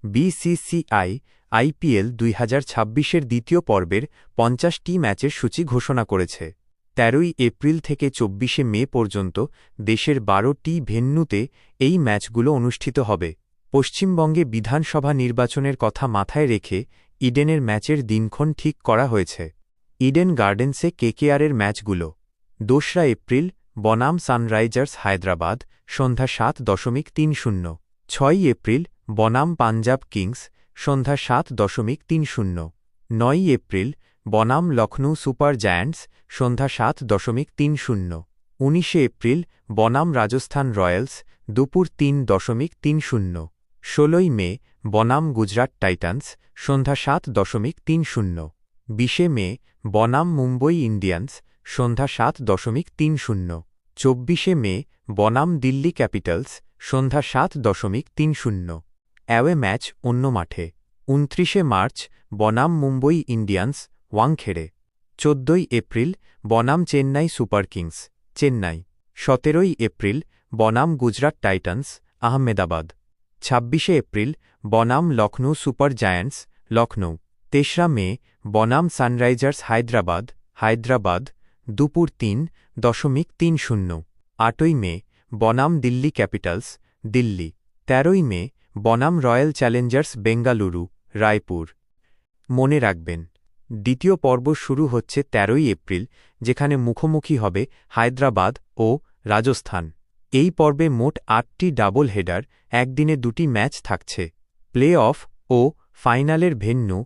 BCCI IPL 2026-এর দ্বিতীয় পর্বের 50টি ম্যাচের সূচি ঘোষণা করেছে। 13 এপ্রিল থেকে 24 মে পর্যন্ত দেশের 12টি ভেন্যুতে এই ম্যাচগুলো অনুষ্ঠিত হবে। পশ্চিমবঙ্গে বিধানসভা নির্বাচনের কথা মাথায় রেখে ইডেনের ম্যাচের দিনক্ষণ ঠিক করা হয়েছে। ইডেন গার্ডেন্সে কেকেআরের ম্যাচগুলো 2 এপ্রিল বনাম সানরাইজার্স হায়দ্রাবাদ সন্ধ্যা 7:30। 6 এপ্রিল বনাম পাঞ্জাব কিংস সন্ধ্যা 7:30। 9 এপ্রিল বনাম লখনৌ সুপার জায়ান্টস সন্ধ্যা 7:30। 19 এপ্রিল বনাম রাজস্থান রয়্যালস দুপুর 3:30। 16 মে বনাম গুজরাট টাইটান্স সন্ধ্যা 7:30। 20 মে বনাম মুম্বই ইন্ডিয়ান্স সন্ধ্যা 7:30। 24 মে বনাম দিল্লি ক্যাপিটালস সন্ধ্যা 7:30। অ্যাওয়ে ম্যাচ অন্য মাঠে 29 মার্চ বনাম মুম্বই ইন্ডিয়ান্স ওয়াংখেড়ে। 14 এপ্রিল বনাম Chennai super kings Chennai. 17 April বনাম গুজরাট টাইটান্স আহমেদাবাদ। 26 এপ্রিল বনাম Lucknow super giants Lucknow. 23 May বনাম সানরাইজার্স হায়দ্রাবাদ হায়দ্রাবাদ দুপুর 3:30। 8 মে বনাম দিল্লি ক্যাপিটালস দিল্লি। 13 মে বনাম রয়্যাল চ্যালেঞ্জার্স বেঙ্গালুরু রায়পুর। মনে রাখবেন, দ্বিতীয় পর্ব শুরু হচ্ছে 13 এপ্রিল, যেখানে মুখোমুখি হবে হায়দ্রাবাদ ও রাজস্থান। এই পর্বে মোট 8টি ডাবল হেডার, একদিনে 2টি ম্যাচ থাকছে। প্লে অফ ও ফাইনালের ভেন্যু